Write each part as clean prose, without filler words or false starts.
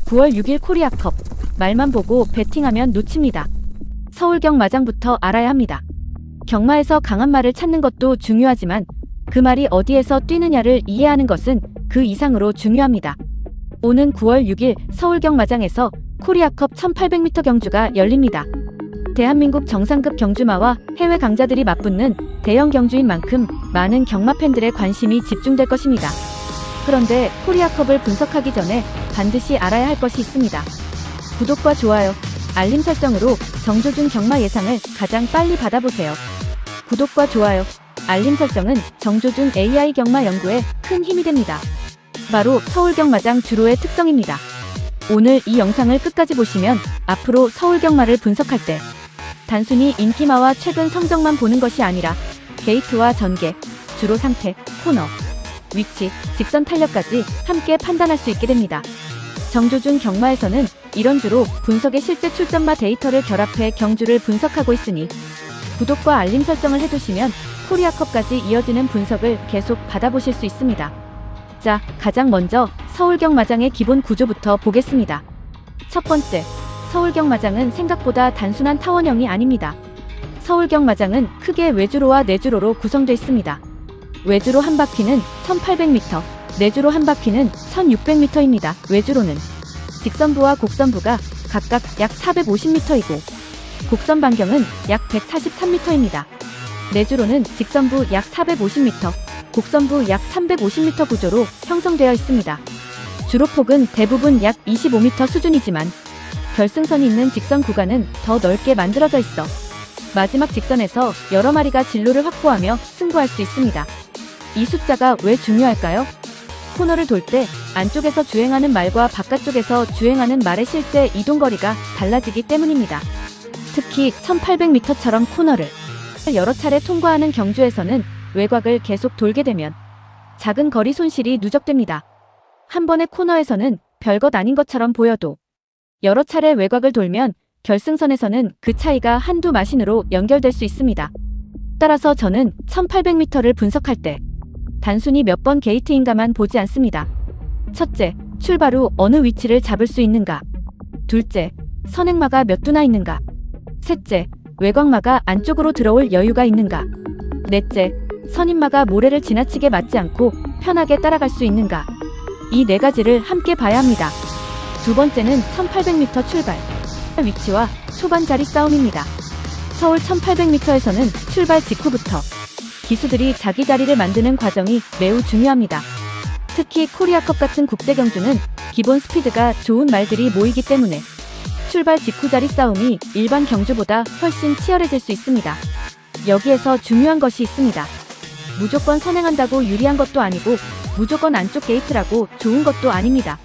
9월 6일 코리아컵. 말만 보고 배팅하면 놓칩니다. 서울 경마장부터 알아야 합니다. 경마에서 강한 말을 찾는 것도 중요하지만 그 말이 어디에서 뛰느냐를 이해하는 것은 그 이상으로 중요합니다. 오는 9월 6일 서울 경마장에서 코리아컵 1800m 경주가 열립니다. 대한민국 정상급 경주마와 해외 강자들이 맞붙는 대형 경주인 만큼 많은 경마 팬들의 관심이 집중될 것입니다. 그런데 코리아컵을 분석하기 전에 반드시 알아야 할 것이 있습니다. 구독과 좋아요, 알림 설정으로 정조준 경마 예상을 가장 빨리 받아보세요. 구독과 좋아요, 알림 설정은 정조준 AI 경마 연구에 큰 힘이 됩니다. 바로 서울 경마장 주로의 특성입니다. 오늘 이 영상을 끝까지 보시면 앞으로 서울 경마를 분석할 때 단순히 인기마와 최근 성적만 보는 것이 아니라 게이트와 전개, 주로 상태, 코너, 위치, 직선 탄력까지 함께 판단할 수 있게 됩니다. 정조준 경마에서는 이런 주로 분석의 실제 출전마 데이터를 결합해 경주를 분석하고 있으니 구독과 알림 설정을 해두시면 코리아컵까지 이어지는 분석을 계속 받아보실 수 있습니다. 자, 가장 먼저 서울 경마장의 기본 구조부터 보겠습니다. 첫 번째, 서울 경마장은 생각보다 단순한 타원형이 아닙니다. 서울 경마장은 크게 외주로와 내주로로 구성되어 있습니다. 외주로 한 바퀴는 1800m, 내주로 한 바퀴는 1600m입니다. 외주로는 직선부와 곡선부가 각각 약 450m이고 곡선 반경은 약 143m입니다. 내주로는 직선부 약 450m, 곡선부 약 350m 구조로 형성되어 있습니다. 주로폭은 대부분 약 25m 수준이지만 결승선이 있는 직선 구간은 더 넓게 만들어져 있어 마지막 직선에서 여러 마리가 진로를 확보하며 승부할 수 있습니다. 이 숫자가 왜 중요할까요? 코너를 돌 때 안쪽에서 주행하는 말과 바깥쪽에서 주행하는 말의 실제 이동거리가 달라지기 때문입니다. 특히 1800m처럼 코너를 여러 차례 통과하는 경주에서는 외곽을 계속 돌게 되면 작은 거리 손실이 누적됩니다. 한 번의 코너에서는 별것 아닌 것처럼 보여도 여러 차례 외곽을 돌면 결승선에서는 그 차이가 한두 마신으로 연결될 수 있습니다. 따라서 저는 1800m를 분석할 때 단순히 몇 번 게이트인가만 보지 않습니다. 첫째, 출발 후 어느 위치를 잡을 수 있는가. 둘째, 선행마가 몇 두나 있는가. 셋째, 외곽마가 안쪽으로 들어올 여유가 있는가. 넷째, 선임마가 모래를 지나치게 맞지 않고 편하게 따라갈 수 있는가. 이 네 가지를 함께 봐야 합니다. 두 번째는 1800m 출발 위치와 초반 자리 싸움입니다. 서울 1800m에서는 출발 직후부터 기수들이 자기 자리를 만드는 과정이 매우 중요합니다. 특히 코리아컵 같은 국제경주는 기본 스피드가 좋은 말들이 모이기 때문에 출발 직후 자리 싸움이 일반 경주보다 훨씬 치열해질 수 있습니다. 여기에서 중요한 것이 있습니다. 무조건 선행한다고 유리한 것도 아니고 무조건 안쪽 게이트라고 좋은 것도 아닙니다.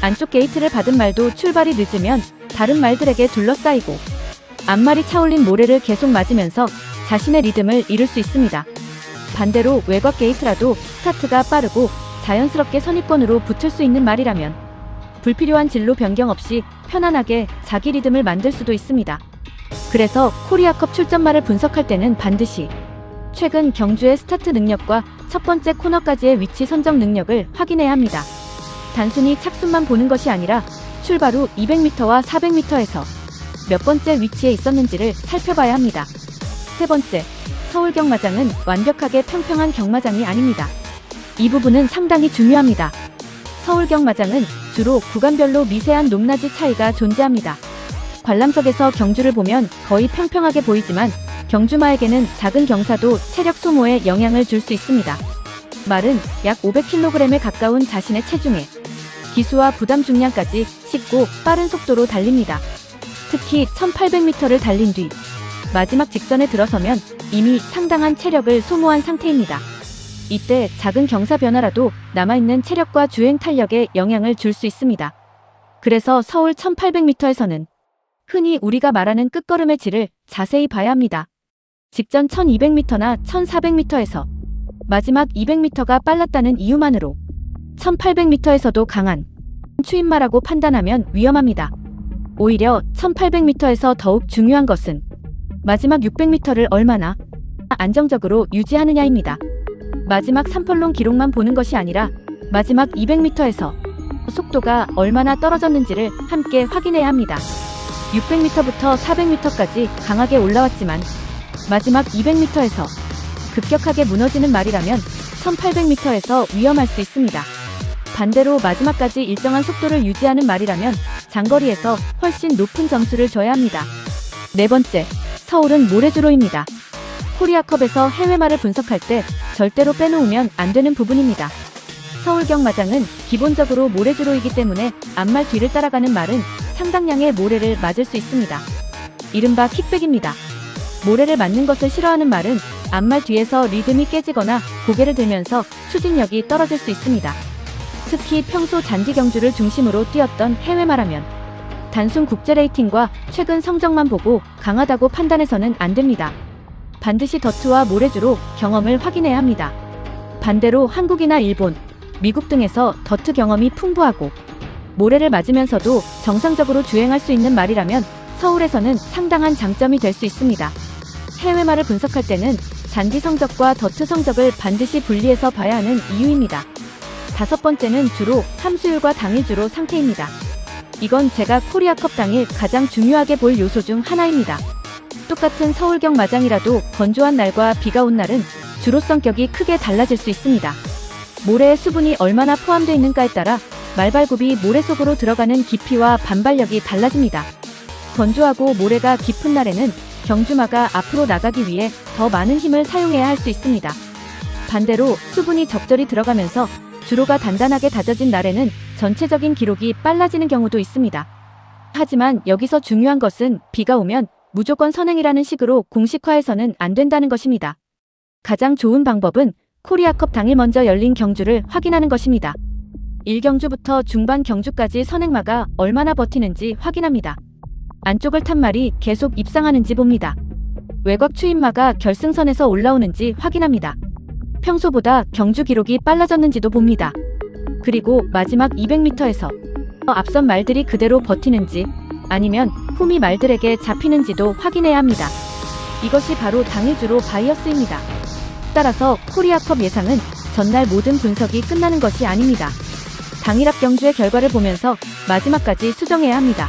안쪽 게이트를 받은 말도 출발이 늦으면 다른 말들에게 둘러싸이고 앞말이 차올린 모래를 계속 맞으면서 자신의 리듬을 잃을 수 있습니다. 반대로 외곽 게이트라도 스타트가 빠르고 자연스럽게 선입권으로 붙을 수 있는 말이라면 불필요한 진로 변경 없이 편안하게 자기 리듬을 만들 수도 있습니다. 그래서 코리아컵 출전마를 분석할 때는 반드시 최근 경주의 스타트 능력과 첫 번째 코너까지의 위치 선정 능력을 확인해야 합니다. 단순히 착순만 보는 것이 아니라 출발 후 200m와 400m에서 몇 번째 위치에 있었는지를 살펴봐야 합니다. 세 번째, 서울 경마장은 완벽하게 평평한 경마장이 아닙니다. 이 부분은 상당히 중요합니다. 서울 경마장은 주로 구간별로 미세한 높낮이 차이가 존재합니다. 관람석에서 경주를 보면 거의 평평하게 보이지만 경주마에게는 작은 경사도 체력 소모에 영향을 줄 수 있습니다. 말은 약 500kg에 가까운 자신의 체중에 기수와 부담 중량까지 쉽고 빠른 속도로 달립니다. 특히 1800m를 달린 뒤 마지막 직선에 들어서면 이미 상당한 체력을 소모한 상태입니다. 이때 작은 경사 변화라도 남아있는 체력과 주행 탄력에 영향을 줄 수 있습니다. 그래서 서울 1800m에서는 흔히 우리가 말하는 끝걸음의 질을 자세히 봐야 합니다. 직전 1200m나 1400m에서 마지막 200m가 빨랐다는 이유만으로 1800m에서도 강한 추임마라고 판단하면 위험합니다. 오히려 1800m에서 더욱 중요한 것은 마지막 600m를 얼마나 안정적으로 유지하느냐입니다. 마지막 3펄롱 기록만 보는 것이 아니라 마지막 200m에서 속도가 얼마나 떨어졌는지를 함께 확인해야 합니다. 600m부터 400m까지 강하게 올라왔지만 마지막 200m에서 급격하게 무너지는 말이라면 1800m에서 위험할 수 있습니다. 반대로 마지막까지 일정한 속도를 유지하는 말이라면 장거리에서 훨씬 높은 점수를 줘야 합니다. 네 번째, 서울은 모래주로입니다. 코리아컵에서 해외말을 분석할 때 절대로 빼놓으면 안 되는 부분입니다. 서울 경마장은 기본적으로 모래주로이기 때문에 앞말 뒤를 따라가는 말은 상당량의 모래를 맞을 수 있습니다. 이른바 킥백입니다. 모래를 맞는 것을 싫어하는 말은 앞말 뒤에서 리듬이 깨지거나 고개를 들면서 추진력이 떨어질 수 있습니다. 특히 평소 잔디 경주를 중심으로 뛰었던 해외말하면 단순 국제 레이팅과 최근 성적만 보고 강하다고 판단해서는 안 됩니다. 반드시 더트와 모래주로 경험을 확인해야 합니다. 반대로 한국이나 일본, 미국 등에서 더트 경험이 풍부하고 모래를 맞으면서도 정상적으로 주행할 수 있는 말이라면 서울에서는 상당한 장점이 될 수 있습니다. 해외말을 분석할 때는 잔디 성적과 더트 성적을 반드시 분리해서 봐야 하는 이유입니다. 다섯 번째는 주로 함수율과 당일 주로 상태입니다. 이건 제가 코리아컵 당일 가장 중요하게 볼 요소 중 하나입니다. 똑같은 서울 경마장이라도 건조한 날과 비가 온 날은 주로 성격이 크게 달라질 수 있습니다. 모래의 수분이 얼마나 포함되어 있는가에 따라 말발굽이 모래 속으로 들어가는 깊이와 반발력이 달라집니다. 건조하고 모래가 깊은 날에는 경주마가 앞으로 나가기 위해 더 많은 힘을 사용해야 할 수 있습니다. 반대로 수분이 적절히 들어가면서 주로가 단단하게 다져진 날에는 전체적인 기록이 빨라지는 경우도 있습니다. 하지만 여기서 중요한 것은 비가 오면 무조건 선행이라는 식으로 공식화해서는 안 된다는 것입니다. 가장 좋은 방법은 코리아컵 당일 먼저 열린 경주를 확인하는 것입니다. 1경주부터 중반 경주까지 선행마가 얼마나 버티는지 확인합니다. 안쪽을 탄 말이 계속 입상하는지 봅니다. 외곽 추임마가 결승선에서 올라오는지 확인합니다. 평소보다 경주 기록이 빨라졌는지도 봅니다. 그리고 마지막 200m에서 앞선 말들이 그대로 버티는지 아니면 후미 말들에게 잡히는지도 확인해야 합니다. 이것이 바로 당일주로 바이어스입니다. 따라서 코리아컵 예상은 전날 모든 분석이 끝나는 것이 아닙니다. 당일 앞 경주의 결과를 보면서 마지막까지 수정해야 합니다.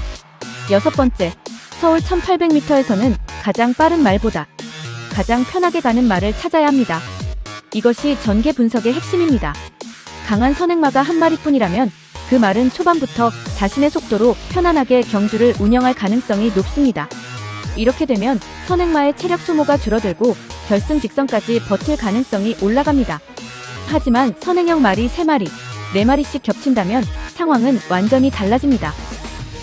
여섯 번째, 서울 1800m에서는 가장 빠른 말보다 가장 편하게 가는 말을 찾아야 합니다. 이것이 전개 분석의 핵심입니다. 강한 선행마가 한 마리뿐이라면 그 말은 초반부터 자신의 속도로 편안하게 경주를 운영할 가능성이 높습니다. 이렇게 되면 선행마의 체력 소모가 줄어들고 결승 직선까지 버틸 가능성이 올라갑니다. 하지만 선행형 말이 3마리, 4마리씩 겹친다면 상황은 완전히 달라집니다.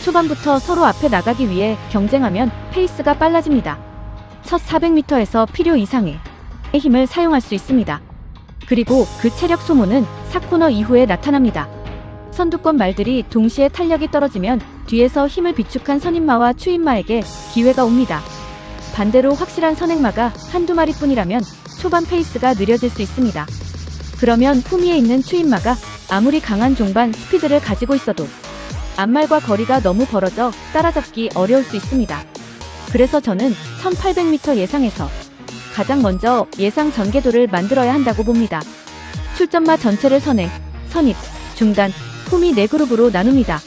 초반부터 서로 앞에 나가기 위해 경쟁하면 페이스가 빨라집니다. 첫 400m에서 필요 이상의 힘을 사용할 수 있습니다. 그리고 그 체력 소모는 4코너 이후에 나타납니다. 선두권 말들이 동시에 탄력이 떨어지면 뒤에서 힘을 비축한 선임마와 추임마에게 기회가 옵니다. 반대로 확실한 선행마가 한두 마리뿐이라면 초반 페이스가 느려질 수 있습니다. 그러면 후미에 있는 추임마가 아무리 강한 종반 스피드를 가지고 있어도 앞말과 거리가 너무 벌어져 따라잡기 어려울 수 있습니다. 그래서 저는 1800m 예상에서 가장 먼저 예상 전개도를 만들어야 한다고 봅니다. 출전마 전체를 선행, 선입, 중단, 후미 4그룹으로 나눕니다.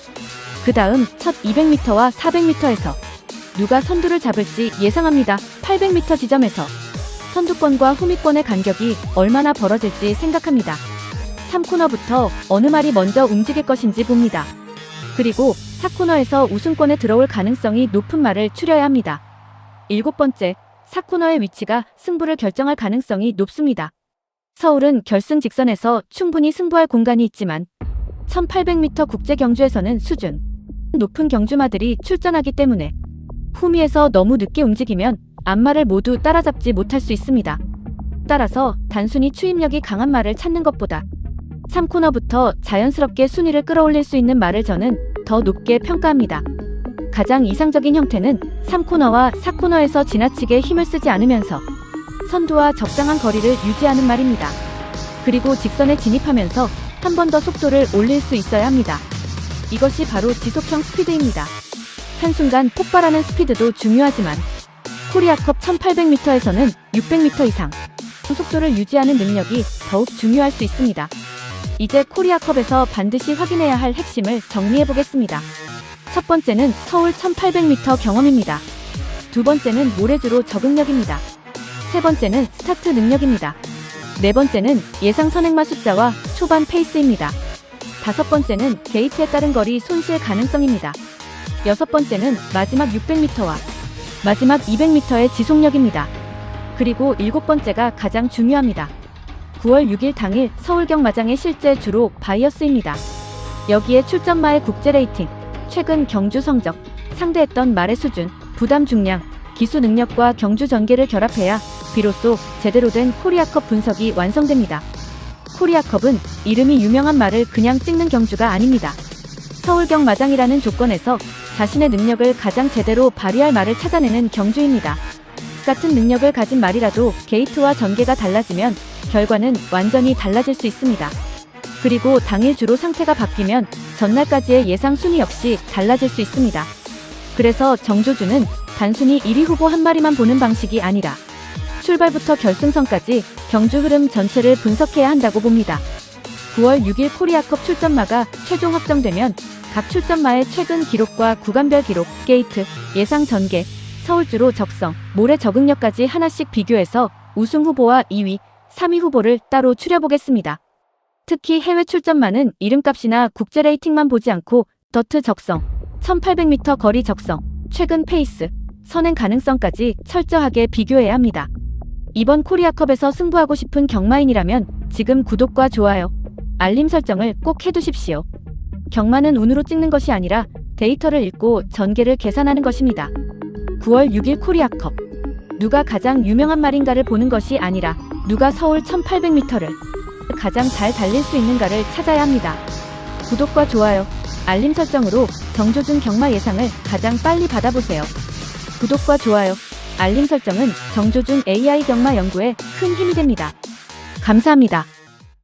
그 다음 첫 200m와 400m에서 누가 선두를 잡을지 예상합니다. 800m 지점에서 선두권과 후미권의 간격이 얼마나 벌어질지 생각합니다. 3코너부터 어느 말이 먼저 움직일 것인지 봅니다. 그리고 4코너에서 우승권에 들어올 가능성이 높은 말을 추려야 합니다. 7번째, 4코너의 위치가 승부를 결정할 가능성이 높습니다. 서울은 결승 직선에서 충분히 승부할 공간이 있지만 1800m 국제 경주에서는 수준 높은 경주마들이 출전하기 때문에 후미에서 너무 늦게 움직이면 앞말을 모두 따라잡지 못할 수 있습니다. 따라서 단순히 추임력이 강한 말을 찾는 것보다 3코너부터 자연스럽게 순위를 끌어올릴 수 있는 말을 저는 더 높게 평가합니다. 가장 이상적인 형태는 3코너와 4코너에서 지나치게 힘을 쓰지 않으면서 선두와 적당한 거리를 유지하는 말입니다. 그리고 직선에 진입하면서 한 번 더 속도를 올릴 수 있어야 합니다. 이것이 바로 지속형 스피드입니다. 한순간 폭발하는 스피드도 중요하지만 코리아컵 1800m에서는 600m 이상 속도를 유지하는 능력이 더욱 중요할 수 있습니다. 이제 코리아컵에서 반드시 확인해야 할 핵심을 정리해보겠습니다. 첫 번째는 서울 1800m 경험입니다. 두 번째는 모래주로 적응력입니다. 세 번째는 스타트 능력입니다. 네 번째는 예상 선행마 숫자와 초반 페이스입니다. 다섯 번째는 게이트에 따른 거리 손실 가능성입니다. 여섯 번째는 마지막 600m와 마지막 200m의 지속력입니다. 그리고 일곱 번째가 가장 중요합니다. 9월 6일 당일 서울경마장의 실제 주로 바이어스입니다. 여기에 출전마의 국제 레이팅, 최근 경주 성적, 상대했던 말의 수준, 부담 중량, 기수 능력과 경주 전개를 결합해야 비로소 제대로 된 코리아컵 분석이 완성됩니다. 코리아컵은 이름이 유명한 말을 그냥 찍는 경주가 아닙니다. 서울경마장이라는 조건에서 자신의 능력을 가장 제대로 발휘할 말을 찾아내는 경주입니다. 같은 능력을 가진 말이라도 게이트와 전개가 달라지면 결과는 완전히 달라질 수 있습니다. 그리고 당일 주로 상태가 바뀌면 전날까지의 예상 순위 역시 달라질 수 있습니다. 그래서 정조주는 단순히 1위 후보 한 마리만 보는 방식이 아니라 출발부터 결승선까지 경주 흐름 전체를 분석해야 한다고 봅니다. 9월 6일 코리아컵 출전마가 최종 확정되면 각 출전마의 최근 기록과 구간별 기록, 게이트, 예상 전개, 서울주로 적성, 모래 적응력까지 하나씩 비교해서 우승 후보와 2위, 3위 후보를 따로 추려보겠습니다. 특히 해외 출전마는 이름값이나 국제 레이팅만 보지 않고 더트 적성, 1800m 거리 적성, 최근 페이스, 선행 가능성까지 철저하게 비교해야 합니다. 이번 코리아컵에서 승부하고 싶은 경마인이라면 지금 구독과 좋아요, 알림 설정을 꼭 해두십시오. 경마는 운으로 찍는 것이 아니라 데이터를 읽고 전개를 계산하는 것입니다. 9월 6일 코리아컵. 누가 가장 유명한 말인가를 보는 것이 아니라 누가 서울 1800m를 가장 잘 달릴 수 있는가를 찾아야 합니다. 구독과 좋아요, 알림 설정으로 정조준 경마 예상을 가장 빨리 받아보세요. 구독과 좋아요, 알림 설정은 정조준 AI 경마 연구에 큰 힘이 됩니다. 감사합니다.